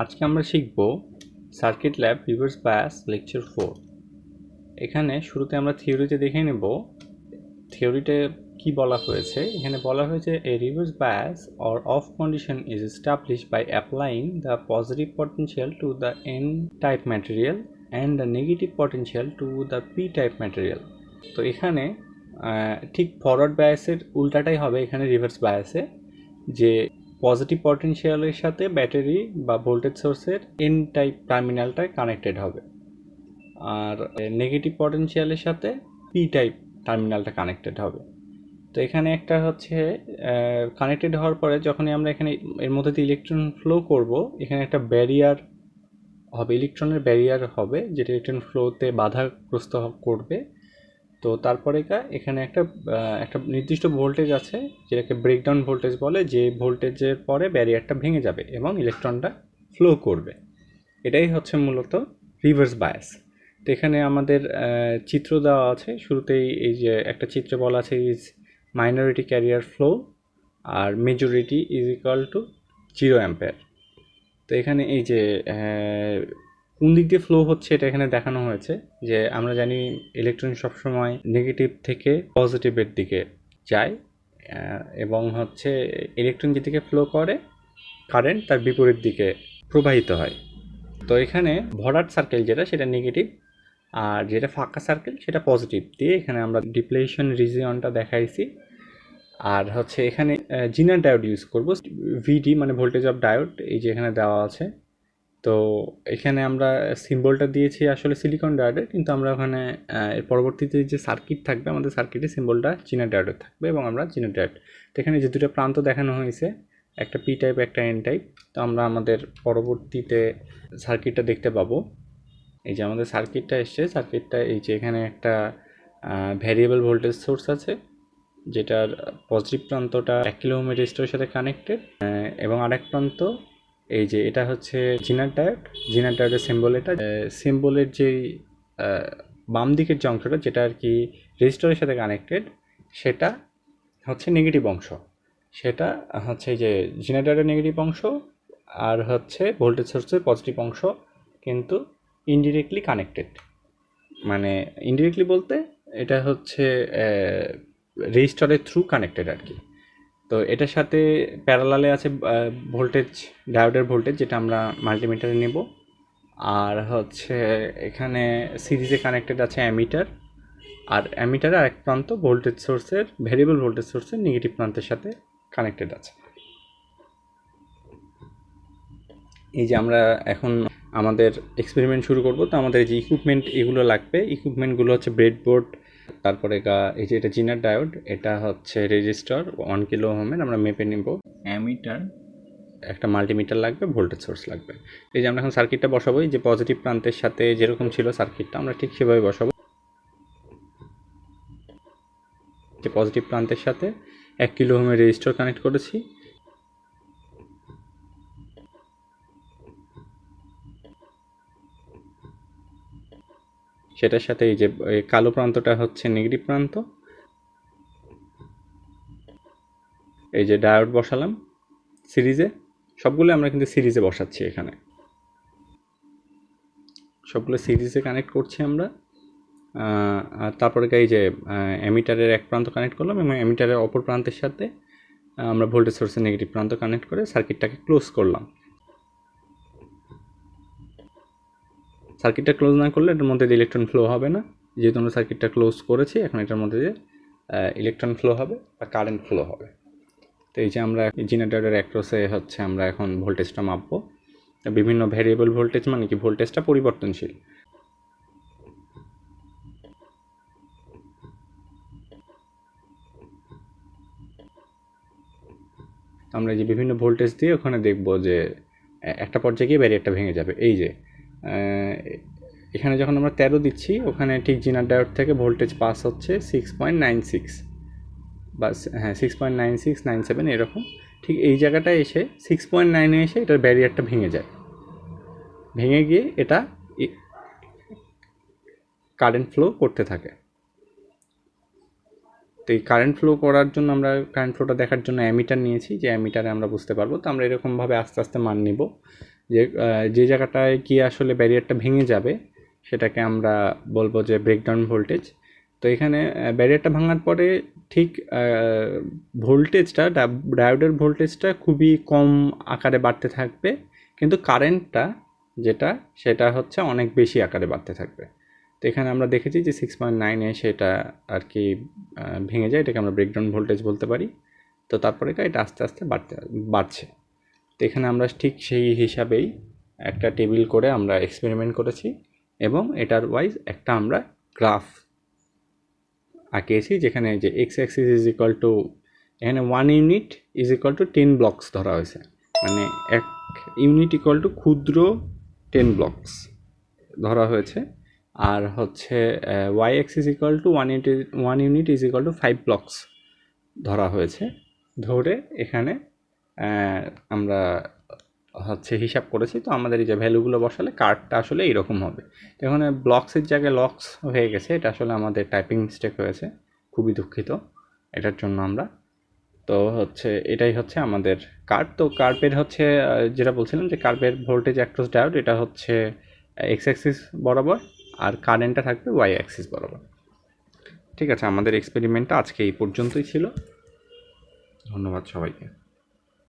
আজকে আমরা শিখব circuit lab reverse bias lecture 4। এখানে শুরুতে আমরা থিওরিতে দেখে নেব থিওরিতে কি বলা হয়েছে। এখানে বলা হয়েছে a reverse bias or of condition is established by applying the positive potential to the N type material and the negative potential to the P type material. তো এখানে ঠিক ফরওয়ার্ড বায়াসের উল্টাটাই হবে এখানে রিভার্স বায়াসে, যে পজিটিভ পটেনশিয়ালের সাথে ব্যাটারি বা voltage সোর্সের N type টার্মিনালটা connected হবে, আর নেগেটিভ পটেনশিয়ালের সাথে পি টাইপ টার্মিনালটা কানেক্টেড হবে। তো এখানে একটা হচ্ছে কানেক্টেড হওয়ার পরে যখনই আমরা এখানে এর মধ্যে দিয়ে ইলেকট্রন ফ্লো করব, এখানে একটা ব্যারিয়ার হবে, ইলেকট্রনের ব্যারিয়ার হবে যেটা ইলেকট্রন ফ্লোতে বাধাগ্রস্ত করবে। তো তারপরে এখানে একটা নির্দিষ্ট ভোল্টেজ আছে যেটাকে ব্রেকডাউন ভোল্টেজ বলে, যে ভোল্টেজের পরে ব্যারিয়ারটা ভেঙে যাবে এবং ইলেকট্রনটা ফ্লো করবে। এটাই হচ্ছে মূলত রিভার্স বায়াস। তো এখানে আমাদের চিত্র দেওয়া আছে শুরুতেই, এই যে একটা চিত্রে বলা আছে ইজ মাইনরিটি ক্যারিয়ার ফ্লো আর majority is equal to 0 ampere. তো এখানে এই যে কোন দিক দিয়ে ফ্লো হচ্ছে এটা এখানে দেখানো হয়েছে, যে আমরা জানি ইলেকট্রন সবসময় নেগেটিভ থেকে পজিটিভের দিকে যায়, এবং হচ্ছে ইলেকট্রন যেদিকে ফ্লো করে কারেন্ট তার বিপরীত দিকে প্রবাহিত হয়। তো এখানে ভরাট সার্কেল যেটা সেটা নেগেটিভ, আর যেটা ফাঁকা সার্কেল সেটা পজিটিভ দিয়ে এখানে আমরা ডিপ্লেশন রিজিয়নটা দেখাইছি। আর হচ্ছে এখানে জিনার ডায়োড ইউজ করব, ভিডি মানে ভোল্টেজ অফ ডায়োড, এই যে এখানে দেওয়া আছে। তো এখানে আমরা সিম্বলটা দিয়েছি আসলে সিলিকন ডায়োডের, কিন্তু আমরা ওখানে এর পরবর্তীতে যে সার্কিট থাকবে আমাদের সার্কিটের সিম্বলটা জিনার ডায়োডের থাকবে, এবং আমরা জিনার ডায়োড। তো এখানে যে দুটো প্রান্ত দেখানো হয়েছে, একটা পি টাইপ একটা এন টাইপ। তো আমরা আমাদের পরবর্তীতে সার্কিটটা দেখতে পাবো। এই যে আমাদের সার্কিটটা এসছে, সার্কিটটা এই যে এখানে একটা ভ্যারিয়েবল ভোল্টেজ সোর্স আছে যেটার পজিটিভ প্রান্তটা 1 কিলো ওহম রেজিস্টরের সাথে কানেক্টেড, এবং আরেক প্রান্ত এই যে এটা হচ্ছে জিনার ডায়োড। জিনার ডায়োডের সিম্বল, এটা সিম্বলের যেই বাম দিকের যে অংশটা যেটা আর কি রেজিস্টরের সাথে কানেক্টেড, সেটা হচ্ছে নেগেটিভ অংশ। সেটা হচ্ছে এই যে জিনার ডায়োডের নেগেটিভ অংশ, আর হচ্ছে ভোল্টেজ সোর্সের পজিটিভ অংশ কিন্তু ইনডিরেক্টলি কানেক্টেড। মানে ইনডিরেক্টলি বলতে এটা হচ্ছে রেজিস্টরের থ্রু কানেক্টেড আর কি। তো এটার সাথে প্যারালালে আছে ভোল্টেজ, ডায়োডের ভোল্টেজ, যেটা আমরা মাল্টিমিটারে নেব। আর হচ্ছে এখানে সিরিজে কানেক্টেড আছে অ্যামিটার, আর অ্যামিটারের আরেক প্রান্ত ভোল্টেজ সোর্সের, ভেরিয়েবল ভোল্টেজ সোর্সের নেগেটিভ প্রান্তের সাথে কানেক্টেড আছে। এই যে আমরা এখন আমাদের এক্সপেরিমেন্ট শুরু করব। তো আমাদের যে ইকুইপমেন্ট এগুলো লাগবে, ইকুইপমেন্টগুলো হচ্ছে ব্রেডবোর্ড, তারপরে এই যে এটা জিনার ডায়োড, এটা হচ্ছে রেজিস্টার 1 কিলো ওহমের, আমরা মেপে নিব। অ্যামিটার, একটা মাল্টিমিটার লাগবে, ভোল্টেজ সোর্স লাগবে। এই যে আমরা এখন সার্কিটটা বসাবো, এই যে পজিটিভ প্রান্তের সাথে যেরকম ছিল সার্কিটটা আমরা ঠিক সেভাবে বসাবো। যে পজিটিভ প্রান্তের সাথে 1 কিলো ওহমের রেজিস্টার কানেক্ট করেছি, সেটার সাথে এই যে কালো প্রান্তটা হচ্ছে নেগেটিভ প্রান্ত। এই যে ডায়োড বসালাম সিরিজে, সবগুলো আমরা কিন্তু সিরিজে বসাচ্ছি, এখানে সবগুলো সিরিজে কানেক্ট করছি আমরা। আর তারপরে এই যে অ্যামিটারের এক প্রান্ত কানেক্ট করলাম, এবং অ্যামিটারের অপর প্রান্তের সাথে আমরা ভোল্টেজ সোর্সের নেগেটিভ প্রান্ত কানেক্ট করে সার্কিটটাকে ক্লোজ করলাম। সার্কিটটা ক্লোজ না করলে এটার মধ্যে দিয়ে ইলেকট্রন ফ্লো হবে না। যেহেতু আমরা সার্কিটটা ক্লোজ করেছি, এখন এটার মধ্যে দিয়ে ইলেকট্রন ফ্লো হবে বা কারেন্ট ফ্লো হবে। তো এই যে আমরা জেনারেটরের অ্যাক্রসে হচ্ছে আমরা এখন ভোল্টেজটা মাপবো। বিভিন্ন ভ্যারিয়েবল ভোল্টেজ মানে কি, ভোল্টেজটা পরিবর্তনশীল। আমরা যে বিভিন্ন ভোল্টেজ দিয়ে ওখানে দেখব যে একটা পর্যায়ে গিয়ে ব্যারিয়ারটা ভেঙে যাবে। এই যে এখানে যখন আমরা 13 দিচ্ছি, ওখানে ঠিক জিনার ডায়োড থেকে ভোল্টেজ পাস হচ্ছে 6.96 বা 6.9697 এরকম। ঠিক এই জায়গাটায় এসে 6.9 এসে এটার ব্যারিয়ারটা ভেঙে যায়, ভেঙে গিয়ে এটা কারেন্ট ফ্লো করতে থাকে। তো এই কারেন্ট ফ্লো করার জন্য আমরা কারেন্ট ফ্লোটা দেখার জন্য অ্যামিটার নিয়েছি, যে অ্যামিটারে আমরা বুঝতে পারবো। তো আমরা এরকমভাবে আস্তে আস্তে মান নিব, যে যে জায়গাটায় কি আসলে ব্যারিয়ারটা ভেঙে যাবে সেটাকে আমরা বলবো যে ব্রেকডাউন ভোল্টেজ। তো এখানে ব্যারিয়ারটা ভাঙার পরে ঠিক ভোল্টেজটা ডায়োডের ভোল্টেজটা খুবই কম আকারে বাড়তে থাকবে, কিন্তু কারেন্টটা যেটা সেটা হচ্ছে অনেক বেশি আকারে বাড়তে থাকবে। তো এখানে আমরা দেখেছি যে 6.9 সেটা আর কি ভেঙে যায়, এটাকে আমরা ব্রেকডাউন ভোল্টেজ বলতে পারি। তো তারপরে এটা আস্তে আস্তে বাড়ছে। তো এখানে আমরা ঠিক সেই হিসাবেই একটা টেবিল করে আমরা এক্সপেরিমেন্ট করেছি এবং এটার ওয়াইজ একটা আমরা গ্রাফ আঁকিয়েছি, যেখানে যে x Axis is equal two, এখানে 1 unit is equal two 10 blocks ধরা হয়েছে, মানে 1 ইউনিট ইকুয়াল টু ক্ষুদ্র 10 ব্লকস ধরা হয়েছে। আর হচ্ছে Y axis equal to 1 unit is equal to 5 blocks ধরা হয়েছে। ধরে এখানে আমরা হচ্ছে হিসাব করেছি। তো আমাদের এই যে ভ্যালুগুলো বসালে কার্ডটা আসলে এইরকম হবে। তো এখানে ব্লকসের জায়গায় লক্স হয়ে গেছে, এটা আসলে আমাদের টাইপিং মিস্টেক হয়েছে, খুবই দুঃখিত এটার জন্য আমরা। তো হচ্ছে এটাই হচ্ছে আমাদের কার্ভ। তো কার্ভের হচ্ছে যেটা বলছিলাম যে কার্ভের ভোল্টেজ অ্যাক্রস ডায়োড এটা হচ্ছে এক্স অ্যাক্সিস বরাবর, আর কারেন্টটা থাকবে ওয়াই অ্যাক্সিস বরাবর। ঠিক আছে, আমাদের এক্সপেরিমেন্টটা আজকে এই পর্যন্তই ছিল। ধন্যবাদ সবাইকে।